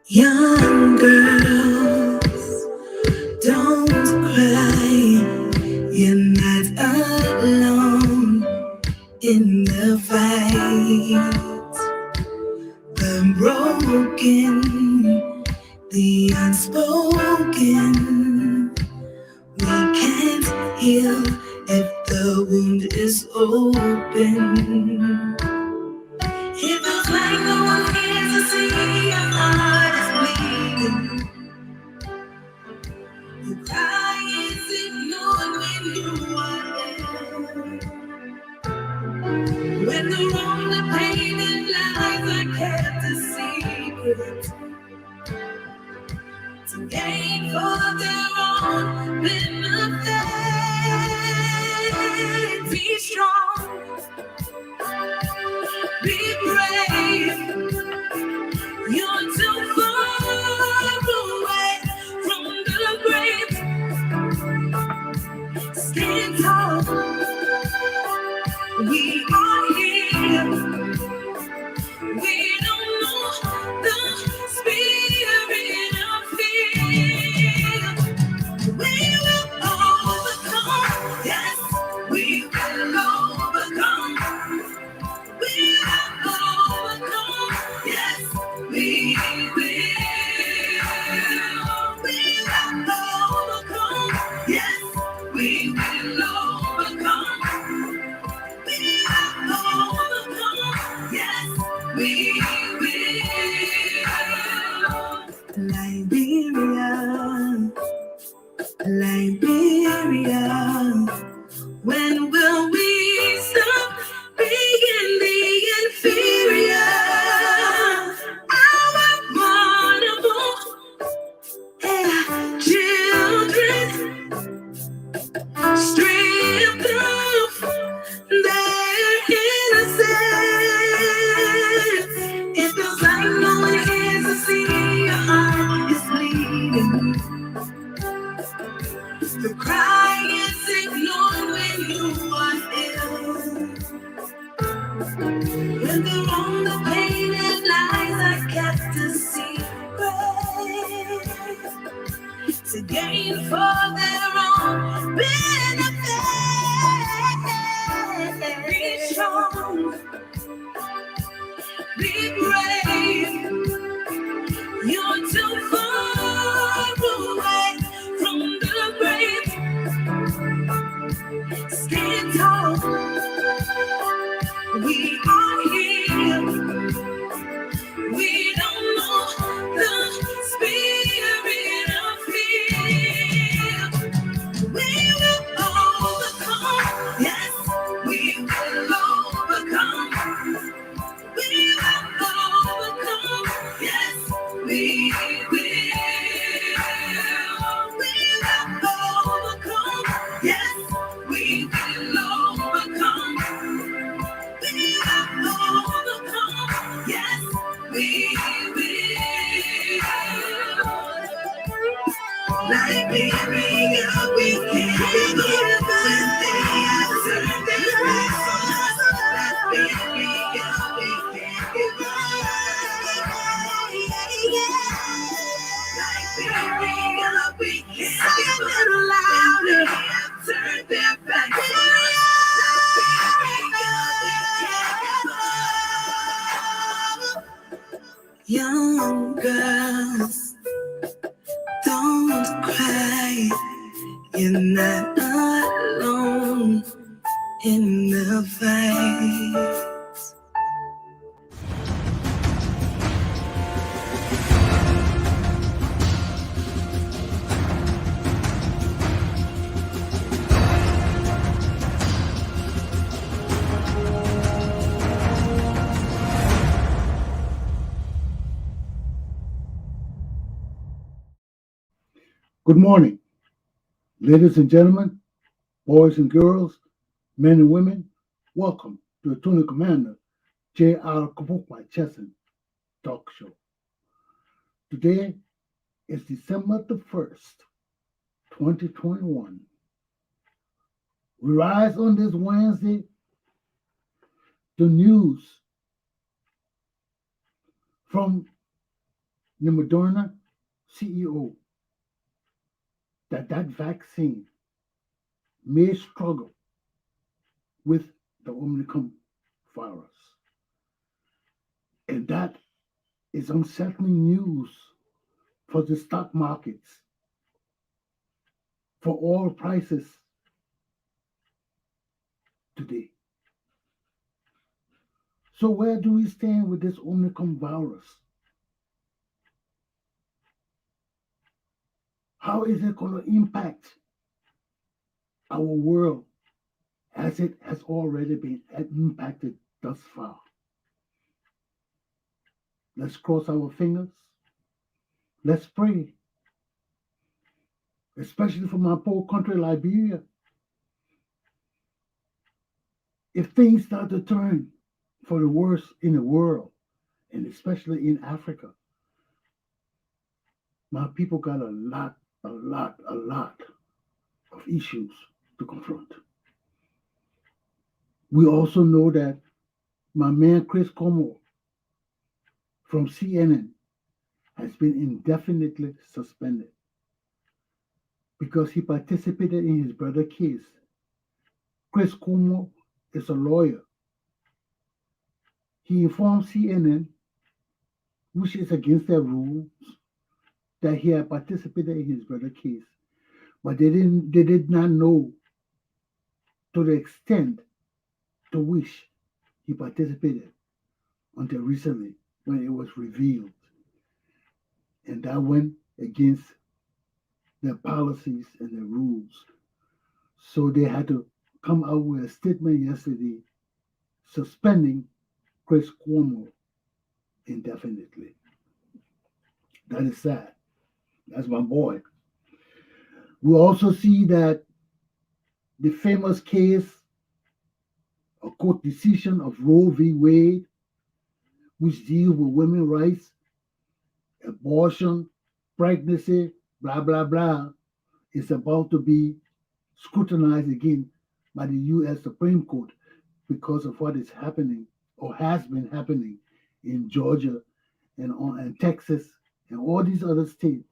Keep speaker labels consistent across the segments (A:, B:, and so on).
A: Young girls, don't cry. You're not alone in the fight. The broken, the unspoken. We can't heal if the wound is open. It feels like no one cares to see your heart is bleeding. You cry is ignored when you are there. When the wrong, the pain and lies are kept a secret to gain for their own benefit. Be strong, be brave. You're too far away from the grave. Stand tall. We are here. We don't know the spirit of fear. We will overcome. Yes, we will overcome. We will overcome. Yes, we will. We will overcome. Yes, we will overcome. We will overcome. Yes, we will. Liberia, when will we stop being the inferior? Our vulnerable children stripped of their innocence. It feels like no one cares to see your heart is bleeding. The cry is ignored when you are ill. When the wrong, the pain and lies are kept a secret to gain for their own benefit. Be strong, be brave. You're too far away from the grave. Stand tall. We are here. We don't know the spirit of fear. We will overcome. Yes, we will overcome. We will overcome. Yes, we will. We will overcome. Yes, we will overcome. We will overcome. Yes, we will. Liberia, we can't give up when they have turned their backs on us. Liberia, we can't give up. Liberia, we can't give up. They have turned their backs on us. Liberia, we can't give up. Young girls, don't cry. You're not alone in the fight.
B: Good morning, ladies and gentlemen, boys and girls, men and women. Welcome to the Tuna Commander Galpohkpa Chesson Talk Show. Today is December the 1st, 2021. We rise on this Wednesday. The news from the Moderna CEO, that vaccine may struggle with the Omicron virus. And that is unsettling news for the stock markets, for oil prices today. So where do we stand with this Omicron virus? How is it going to impact our world as it has already been impacted thus far? Let's cross our fingers. Let's pray, especially for my poor country, Liberia. If things start to turn for the worse in the world, and especially in Africa, my people got a lot of issues to confront. We also know that my man Chris Cuomo from CNN has been indefinitely suspended because he participated in his brother's case. Chris Cuomo is a lawyer. He informed CNN, which is against their rules, that he had participated in his brother's case, but they did not know to the extent to which he participated until recently when it was revealed. And that went against their policies and their rules. So they had to come out with a statement yesterday suspending Chris Cuomo indefinitely. That is sad. That's my boy. We also see that the famous case, a court decision of Roe v. Wade, which deals with women's rights, abortion, pregnancy, blah, blah, blah, is about to be scrutinized again by the U.S. Supreme Court because of what is happening or has been happening in Georgia and Texas and all these other states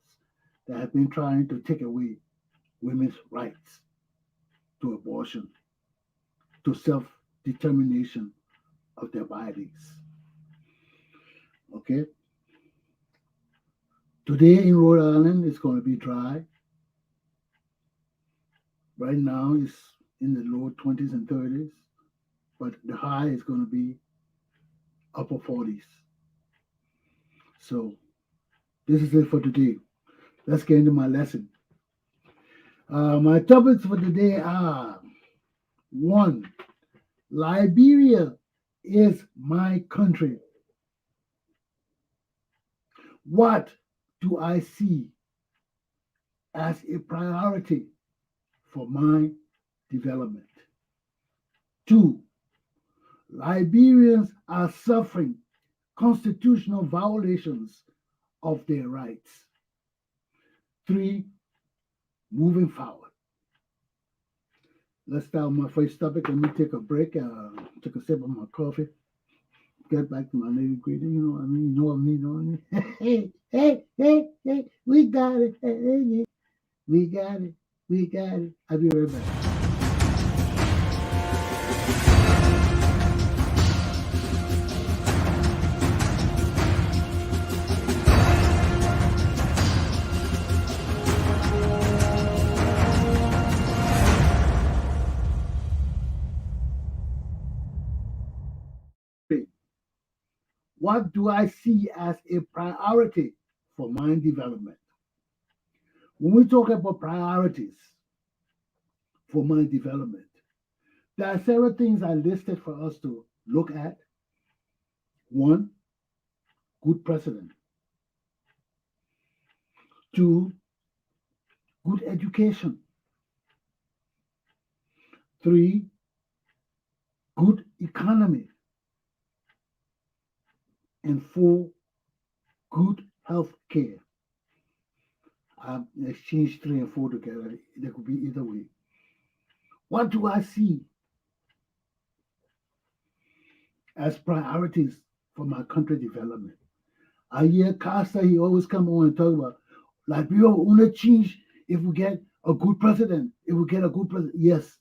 B: that have been trying to take away women's rights to abortion, to self-determination of their bodies. Okay? Today in Rhode Island, it's going to be dry. Right now, it's in the low 20s and 30s, but the high is going to be upper 40s. So this is it for today. Let's get into my lesson. My topics for today are: 1. Liberia is my country. What do I see as a priority for my development? 2. Liberians are suffering constitutional violations of their rights. 3. Moving forward. Let's start with my first topic. Let me take a break, take a sip of my coffee, get back to my nitty-gritty, you know what I mean? You know what I mean? Hey, we got it. Hey, we got it. I'll be right back. What do I see as a priority for my development? When we talk about priorities for my development, there are several things I listed for us to look at. 1, good president. 2, good education. 3, good economy. And 4, good health care. I exchanged 3 and 4 together. They could be either way. What do I see as priorities for my country development? I hear Costa, he always come on and talk about Liberia will only change if we get a good president. If we get a good president, yes,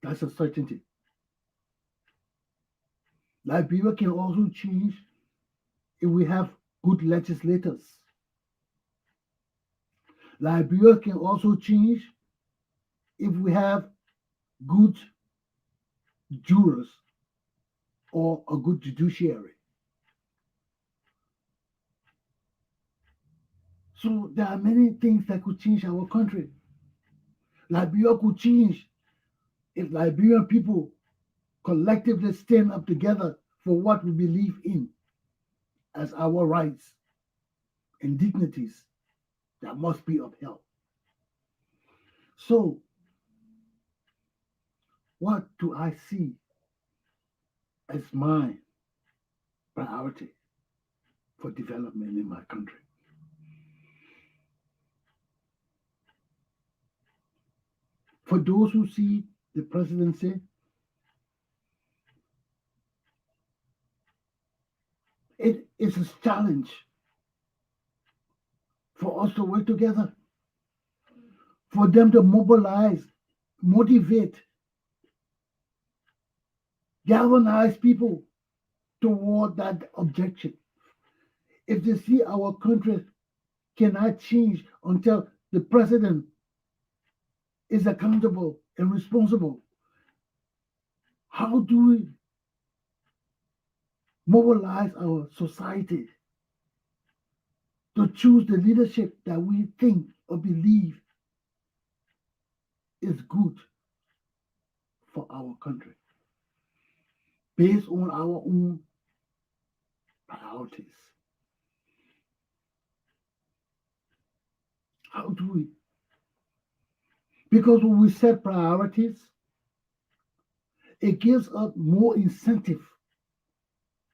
B: that's a certainty. Liberia can also change if we have good legislators. Liberia can also change if we have good jurors or a good judiciary. So there are many things that could change our country. Liberia could change if Liberian people collectively stand up together for what we believe in as our rights and dignities that must be upheld. So, what do I see as my priority for development in my country? For those who see the presidency, it is a challenge for us to work together, for them to mobilize, motivate, galvanize people toward that objective. If they see our country cannot change until the president is accountable and responsible, how do we mobilize our society to choose the leadership that we think or believe is good for our country based on our own priorities? How do we? Because when we set priorities, it gives us more incentive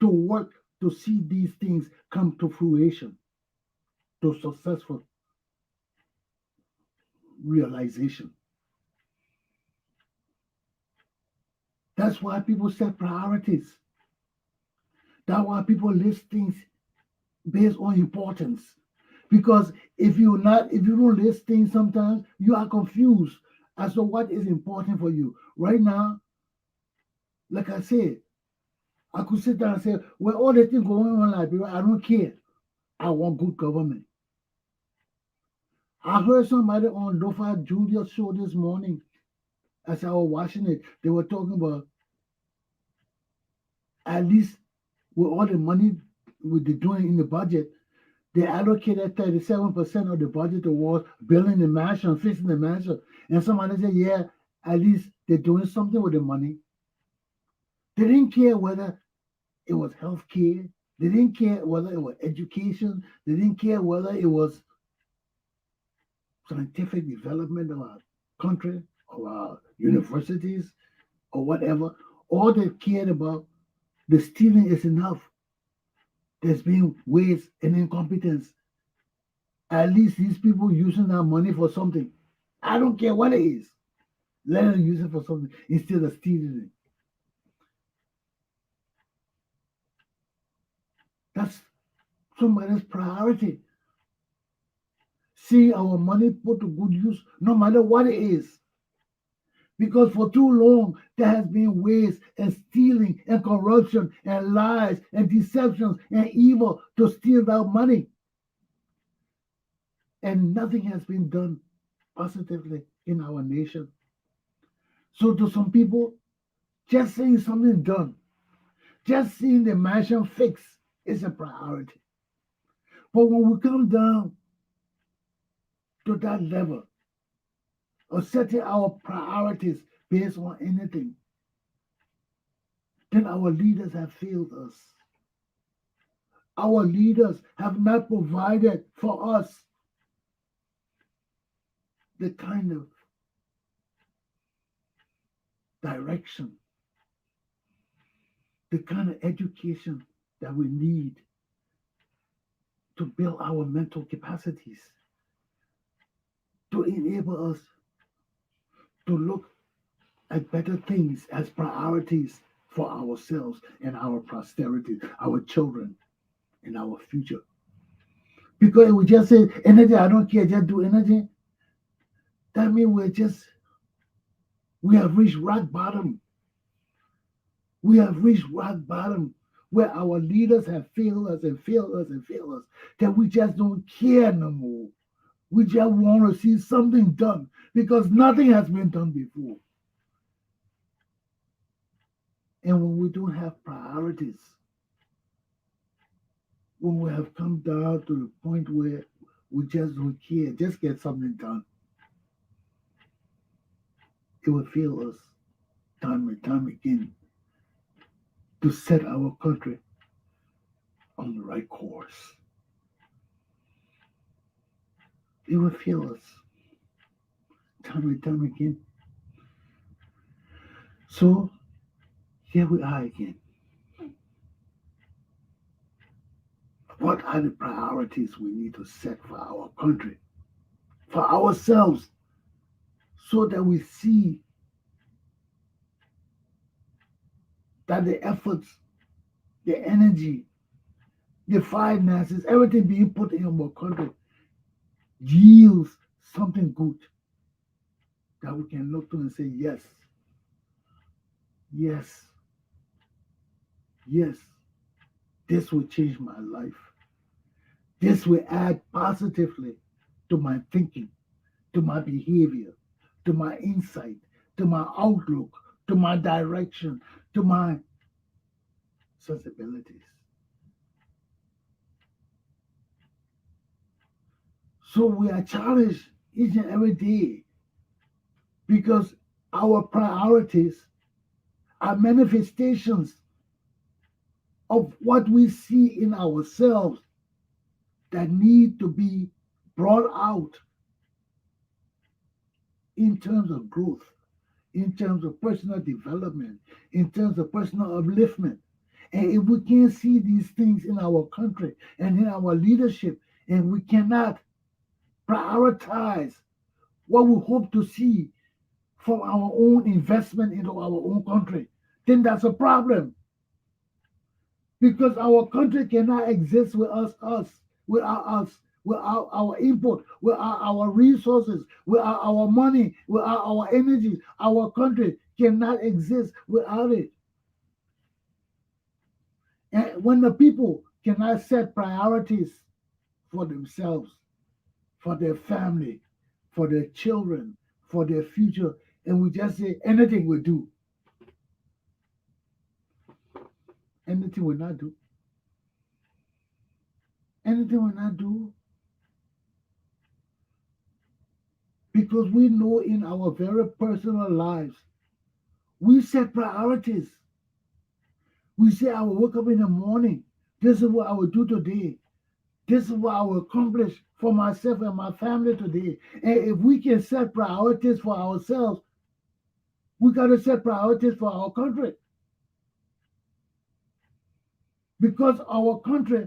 B: to work to see these things come to fruition, to successful realization. That's why people set priorities. That's why people list things based on importance. Because if you don't list things sometimes, you are confused as to what is important for you. Right now, like I said, I could sit down and say, well, all the things going on in Liberia, I don't care. I want good government. I heard somebody on Lofa Julia's show this morning as I was watching it. They were talking about at least with all the money they're doing in the budget, they allocated 37% of the budget towards building the mansion, fixing the mansion. And somebody said, yeah, at least they're doing something with the money. They didn't care whether it was health care. They didn't care whether it was education. They didn't care whether it was scientific development of our country or our universities or whatever. All they cared about, the stealing is enough. There's been waste and incompetence. At least these people using that money for something. I don't care what it is. Let them use it for something instead of stealing it. That's somebody's priority. See our money put to good use, no matter what it is. Because for too long, there has been waste and stealing and corruption and lies and deceptions and evil to steal that money. And nothing has been done positively in our nation. So to some people, just seeing something done, just seeing the mansion fixed is a priority. But when we come down to that level of setting our priorities based on anything, then our leaders have failed us. Our leaders have not provided for us the kind of direction, the kind of education that we need to build our mental capacities, to enable us to look at better things as priorities for ourselves and our posterity, our children, and our future. Because if we just say energy, I don't care, just do energy, that means we have reached rock bottom. We have reached rock bottom where our leaders have failed us and failed us and failed us, that we just don't care no more. We just want to see something done because nothing has been done before. And when we don't have priorities, when we have come down to the point where we just don't care, just get something done, it will fail us time and time again to set our country on the right course. It will fail us time and time again. So here we are again. What are the priorities we need to set for our country, for ourselves, so that we see that the efforts, the energy, the finances, everything being put in our country yields something good that we can look to and say, yes, yes, yes, this will change my life. This will add positively to my thinking, to my behavior, to my insight, to my outlook, to my direction, to my sensibilities. So we are challenged each and every day because our priorities are manifestations of what we see in ourselves that need to be brought out in terms of growth, in terms of personal development, in terms of personal upliftment. And if we can't see these things in our country and in our leadership, and we cannot prioritize what we hope to see from our own investment into our own country, then that's a problem. Because our country cannot exist without without our input, without our resources, without our money, without our energy. Our country cannot exist without it. And when the people cannot set priorities for themselves, for their family, for their children, for their future, and we just say anything we do, anything will not do. Anything will not do. Because we know in our very personal lives, we set priorities. We say, I will wake up in the morning. This is what I will do today. This is what I will accomplish for myself and my family today. And if we can set priorities for ourselves, we got to set priorities for our country. Because our country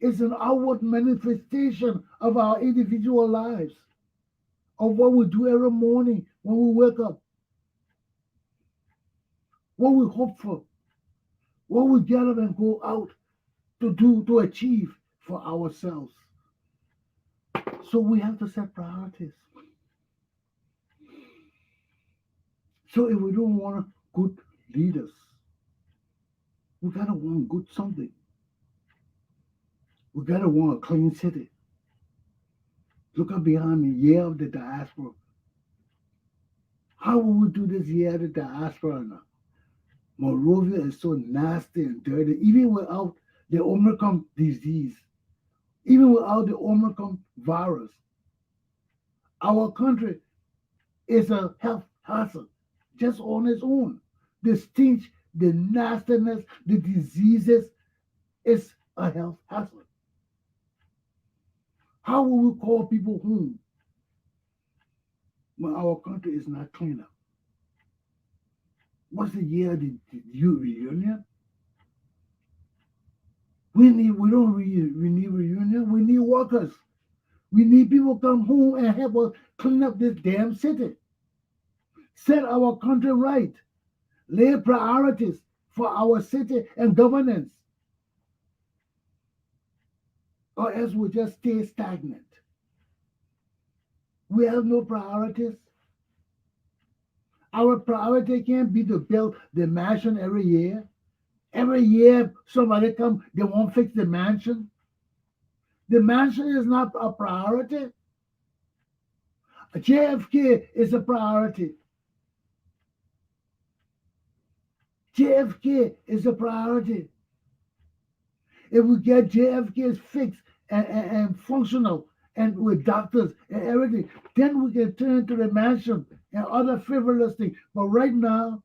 B: is an outward manifestation of our individual lives, of what we do every morning when we wake up, what we hope for, what we get up and go out to do, to achieve for ourselves. So we have to set priorities. So if we don't want good leaders, we gotta want good something. We gotta want a clean city. Look up behind me, year of the diaspora. How will we do this year of the diaspora now? Monrovia is so nasty and dirty, even without the Omicron disease, even without the Omicron virus. Our country is a health hazard just on its own. The stench, the nastiness, the diseases is a health hazard. How will we call people home when our country is not clean up? What's the year of the reunion? We need reunion. We need workers. We need people come home and help us clean up this damn city. Set our country right. Lay priorities for our city and governance, or else we'll just stay stagnant. We have no priorities. Our priority can't be to build the mansion every year. Every year somebody come, they won't fix the mansion. The mansion is not a priority. JFK is a priority. JFK is a priority. If we get JFK fixed and functional and with doctors and everything, then we can turn to the mansion and other frivolous things. But right now,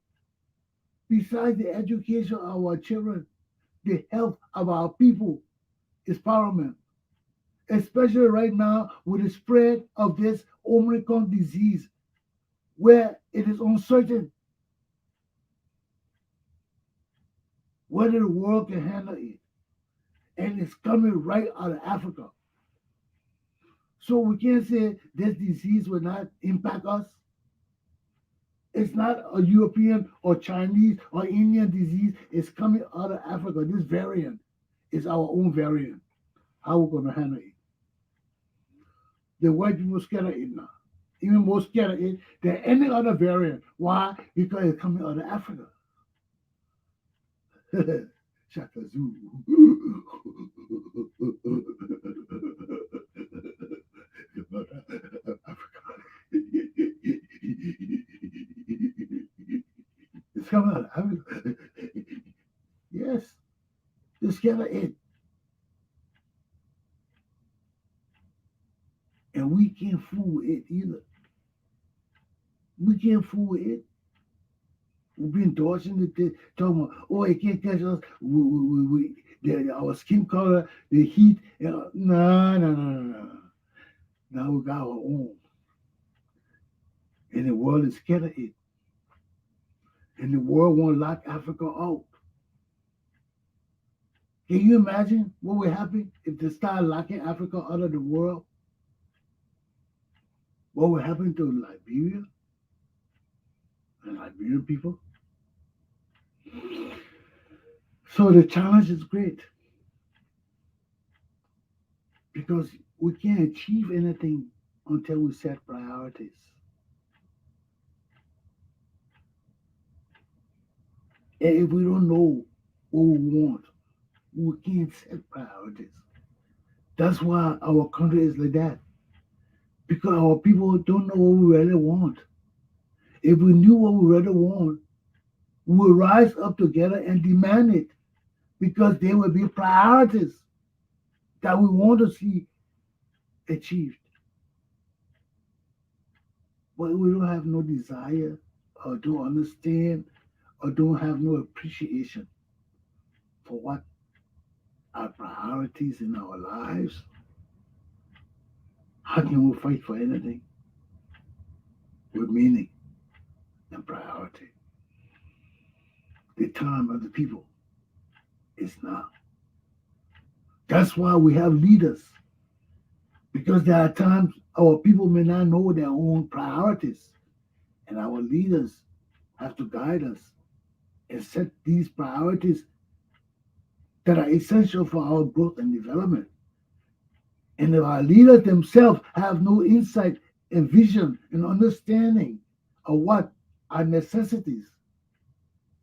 B: besides the education of our children, the health of our people is paramount. Especially right now with the spread of this Omicron disease, where it is uncertain whether the world can handle it. And it's coming right out of Africa. So we can't say this disease will not impact us. It's not a European or Chinese or Indian disease. It's coming out of Africa. This variant is our own variant. How we going to handle it? The white people scared of it now. Even more scared of it than any other variant. Why? Because it's coming out of Africa. Shaka Zoo. It's coming out of Africa. Yes. They're scared of it. And we can't fool it either. We can't fool it. We've been dodging it, talking about, oh, it can't catch us. Our skin color, the heat. No. Now we got our own. And the world is scared of it. And the world won't lock Africa out. Can you imagine what would happen if they start locking Africa out of the world? What would happen to Liberia and Liberian people? So the challenge is great because we can't achieve anything until we set priorities. And if we don't know what we want, we can't set priorities. That's why our country is like that. Because our people don't know what we really want. If we knew what we really want, we would rise up together and demand it because there will be priorities that we want to see achieved. But we don't have no desire or don't understand or don't have no appreciation for what our priorities in our lives. How can we fight for anything with meaning and priority? The time of the people is now. That's why we have leaders, because there are times our people may not know their own priorities, and our leaders have to guide us and set these priorities that are essential for our growth and development. And if our leaders themselves have no insight and vision and understanding of what are necessities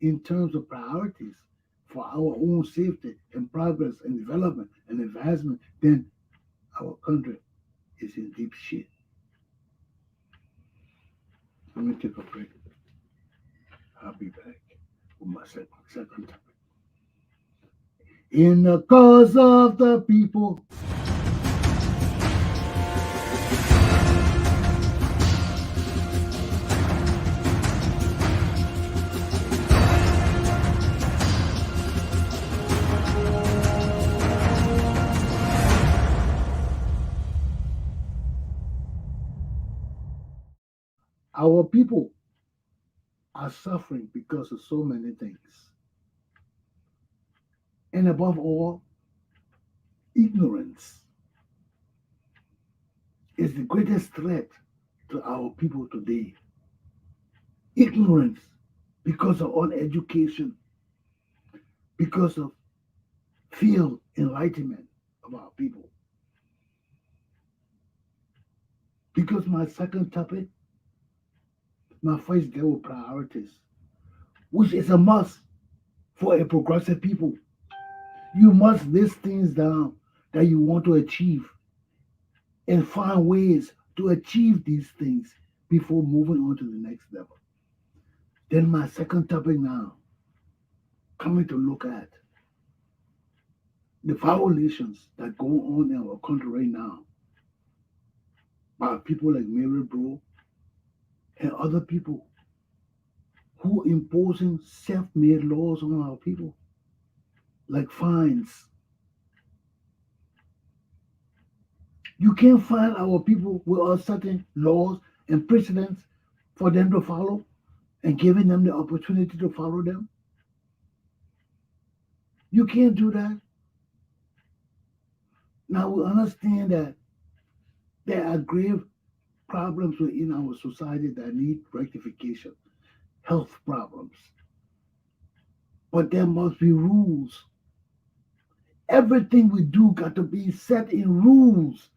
B: in terms of priorities for our own safety and progress and development and advancement, then our country is in deep shit. Let me take a break. I'll be back with my second topic. In the cause of the people. Our people are suffering because of so many things. And above all, ignorance is the greatest threat to our people today. Ignorance because of uneducation. because of field enlightenment of our people. Because my second topic, my first deal with priorities, which is a must for a progressive people. You must list things down that you want to achieve and find ways to achieve these things before moving on to the next level. Then my second topic now, coming to look at the violations that go on in our country right now by people like Mary Bro and other people who imposing self-made laws on our people, like fines. You can't find our people with certain laws and precedents for them to follow and giving them the opportunity to follow them. You can't do that. Now we understand that there are grave problems within our society that need rectification, health problems. But there must be rules. Everything we do got to be set in rules.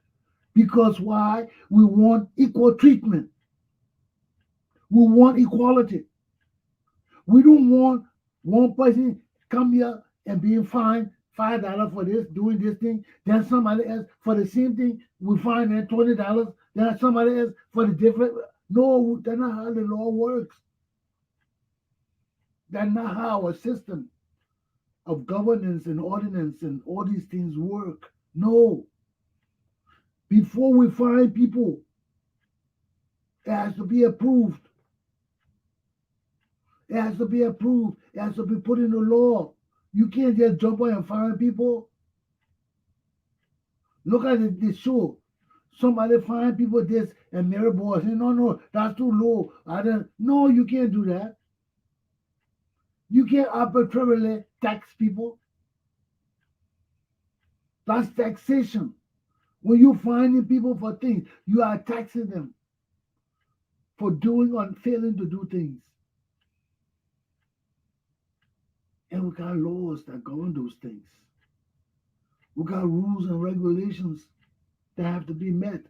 B: Because why? We want equal treatment. We want equality. We don't want one person come here and being fined $5 for this, doing this thing. Then somebody else for the same thing, we fine them $20. Then somebody else for the different. No, that's not how the law works. That's not how our system of governance and ordinance and all these things work. No. Before we fine people, it has to be approved. It has to be approved. It has to be put in the law. You can't just jump on and fine people. Look at the show. Somebody fine people this and Mary Boy say, no, that's too low. No, you can't do that. You can't arbitrarily tax people. That's taxation. When you're finding people for things, you are taxing them for doing or failing to do things. And we got laws that govern those things. We got rules and regulations that have to be met.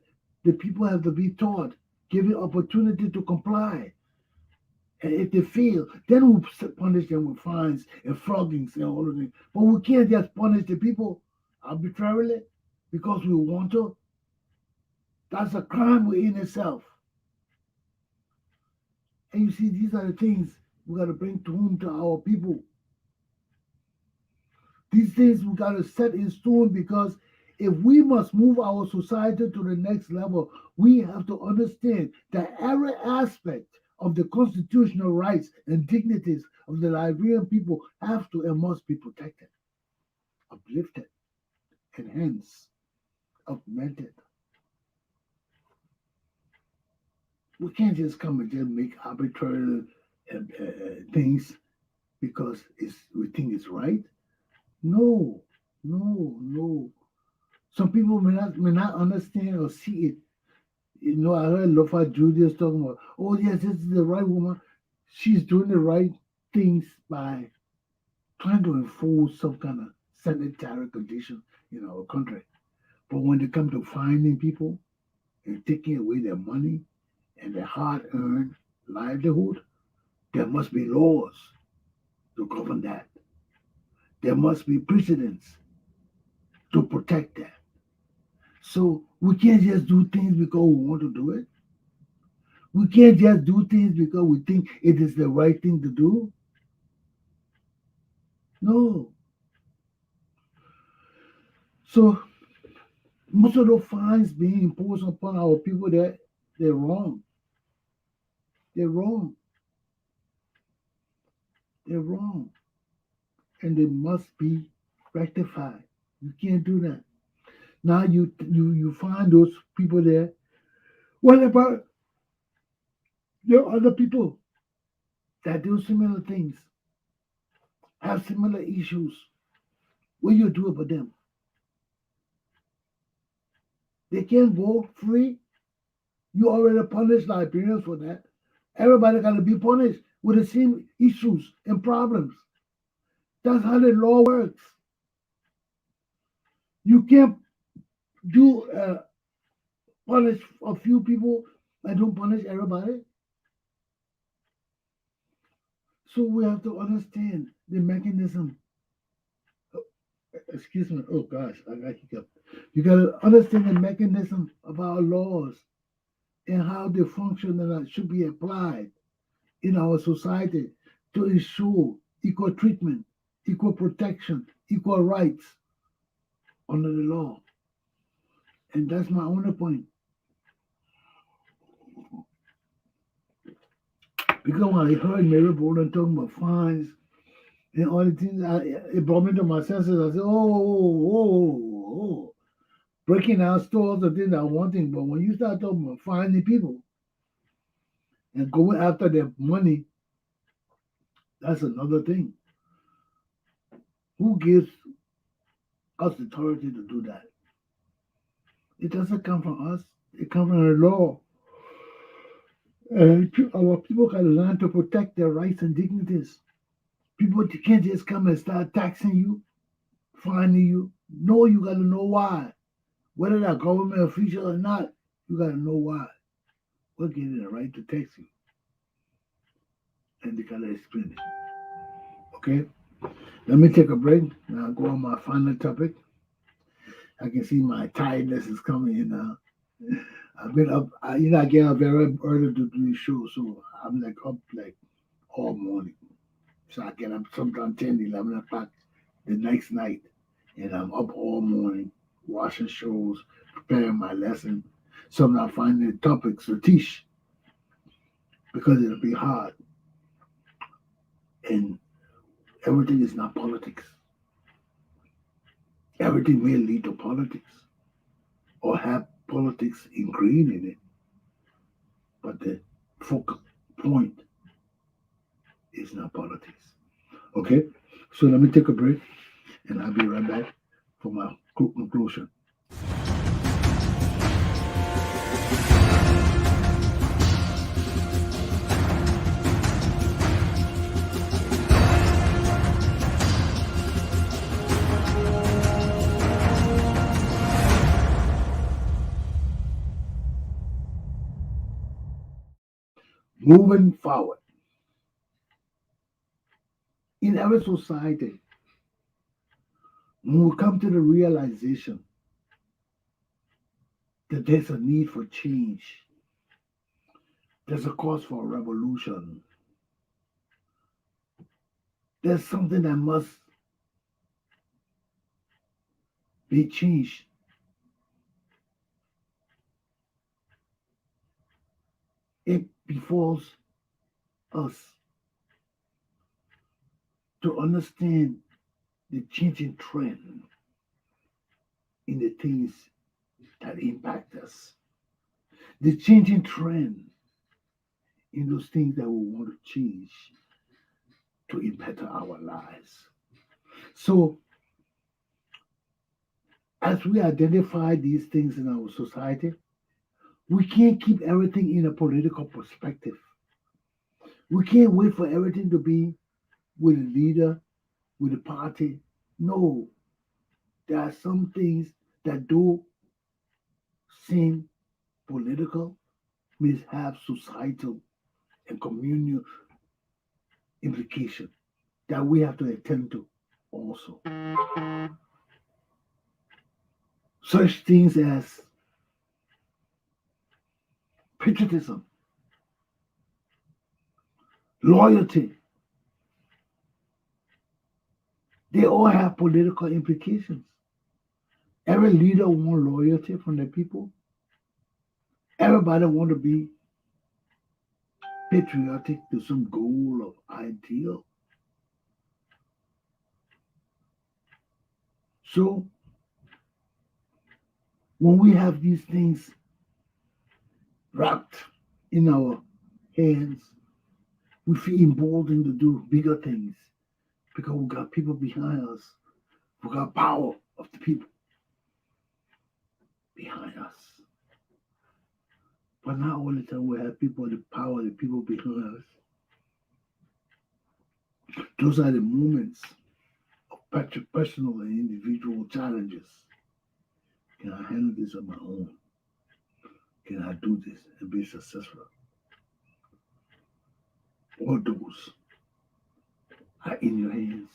B: The people have to be taught, given opportunity to comply. And if they fail, then we'll punish them with fines and floggings and all of that. But we can't just punish the people arbitrarily because we want to. That's a crime within itself. And you see, these are the things we got to bring to home to our people. These things we got to set in stone because if we must move our society to the next level, we have to understand that every aspect of the constitutional rights and dignities of the Liberian people have to and must be protected, uplifted, enhanced, augmented. We can't just come and just make arbitrary things because we think it's right. No. Some people may not understand or see it. You know, I heard Lofa Julius talking about, oh yes, this is the right woman. She's doing the right things by trying to enforce some kind of sanitary condition in our country. But when they come to finding people and taking away their money and their hard-earned livelihood, there must be laws to govern that. There must be precedents to protect that. So we can't just do things because we want to do it. We can't just do things because we think it is the right thing to do. No. So most of the fines being imposed upon our people, they're wrong. They're wrong. They're wrong. And they must be rectified. You can't do that. Now you find those people there. What about the other people that do similar things, have similar issues? What do you do about them? They can't go free. You already punished Liberians for that. Everybody got to be punished with the same issues and problems. That's how the law works. You can't do punish a few people and don't punish everybody. So we have to understand the mechanism. Excuse me. Oh gosh, I got hiccup. You got to understand the mechanism of our laws and how they function and should be applied in our society to ensure equal treatment, equal protection, equal rights under the law. And that's my only point. Because when I heard Mary Bolden talking about fines and all the things, it brought me to my senses. I said, oh. Breaking down stores or things are one thing, but when you start talking about finding people and going after their money, that's another thing. Who gives us the authority to do that? It doesn't come from us. It comes from the law. And our people got to learn to protect their rights and dignities. People can't just come and start taxing you, fining you. No, you got to know why. Whether that government official or not, you got to know why. We're getting the right to tax you. And they got to explain it. Okay? Let me take a break. Now I'll go on my final topic. I can see my tiredness is coming in now. I've been up, I get up very early to do the show, so I'm like up like all morning. So I get up sometime 10, 11 o'clock the next night, and I'm up all morning watching shows, preparing my lesson. Sometimes finding topics to teach because it'll be hard. And everything is not politics. Everything may lead to politics or have politics ingrained in it. But the focal point is not politics. Okay? So let me take a break and I'll be right back for my conclusion. Moving forward, in every society, when we come to the realization that there's a need for change, there's a cause for a revolution, there's something that must be changed. It befalls us to understand the changing trend in the things that impact us, the changing trend in those things that we want to change to impact our lives. So, as we identify these things in our society, we can't keep everything in a political perspective. We can't wait for everything to be with a leader, with a party. No, there are some things that do seem political, may have societal and communal implication that we have to attend to also. Such things as patriotism, loyalty, they all have political implications. Every leader wants loyalty from the people. Everybody want to be patriotic to some goal or ideal. So when we have these things wrapped in our hands, we feel emboldened to do bigger things because we got people behind us. We got power of the people behind us. But not all the time we have people, the power of the people behind us. Those are the moments personal and individual challenges. Can I handle this on my own? Can I do this and be successful? All those are in your hands.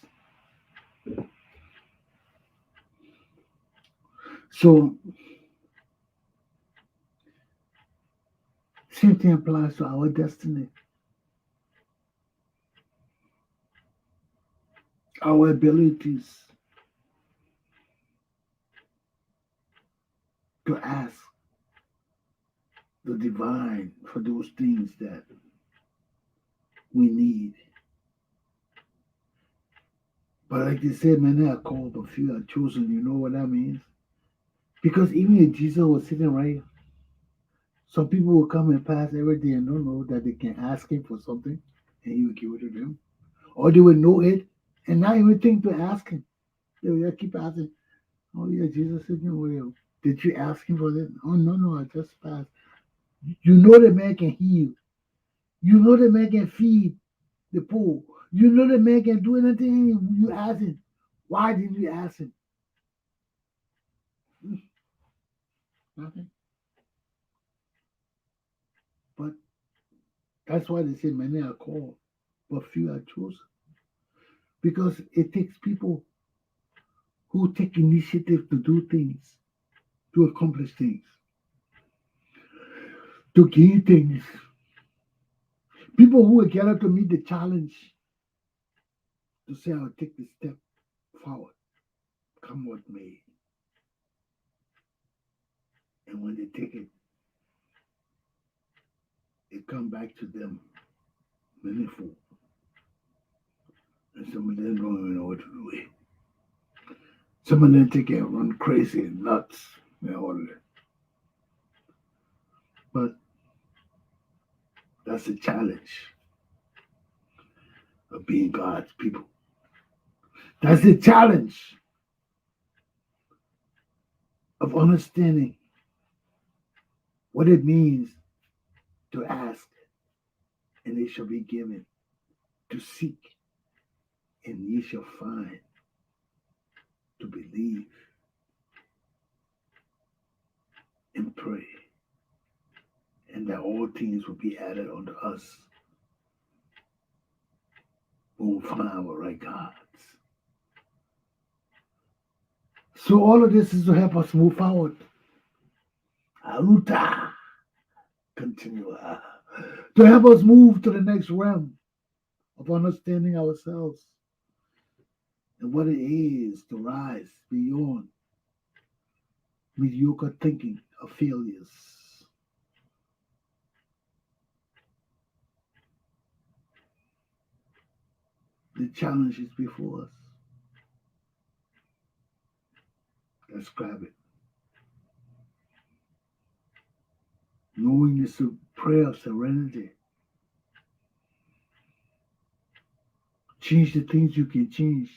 B: So, same thing applies to our destiny, our abilities to ask the divine for those things that we need. But like they said, many are called, but few are chosen. You know what that means? Because even if Jesus was sitting right, some people will come and pass every day and don't know that they can ask him for something and he will give it to them. Or they will know it and not even think to ask him. They will just keep asking, oh yeah, Jesus said, no way. Did you ask him for this? Oh no, I just passed. You know the man can heal. You know the man can feed the poor. You know the man can do anything you ask him. Why didn't you ask him? Nothing. But that's why they say many are called, but few are chosen. Because it takes people who take initiative to do things, to accomplish things, to gain things. People who will get up to meet the challenge to say, I'll take the step forward, come what may. And when they take it, it comes back to them manifold. And some of them don't even know what to do with it. Some of them take it and run crazy and nuts and all that. But that's the challenge of being God's people. That's the challenge of understanding what it means to ask and it shall be given, to seek and ye shall find, to believe and pray, and that all things will be added unto us when we find our right gods. So all of this is to help us move forward. Aruta. Continue. To help us move to the next realm of understanding ourselves and what it is to rise beyond mediocre thinking of failures. The challenge is before us. Let's grab it. Knowing this is a prayer of serenity. Change the things you can change.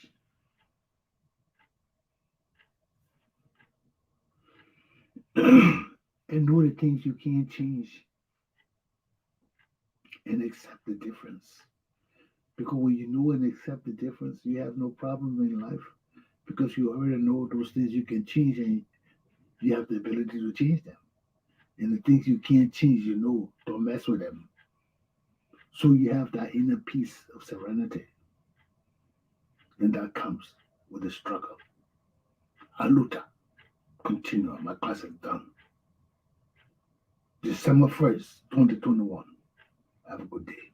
B: And know the things you can't change. And accept the difference. Because when you know and accept the difference, you have no problem in life. Because you already know those things you can change and you have the ability to change them. And the things you can't change, you know, don't mess with them. So you have that inner peace of serenity. And that comes with the struggle. Aluta. Continue. My class is done. December 1st, 2021. Have a good day.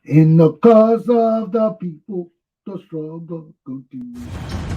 B: In the cause of the people, the struggle continues.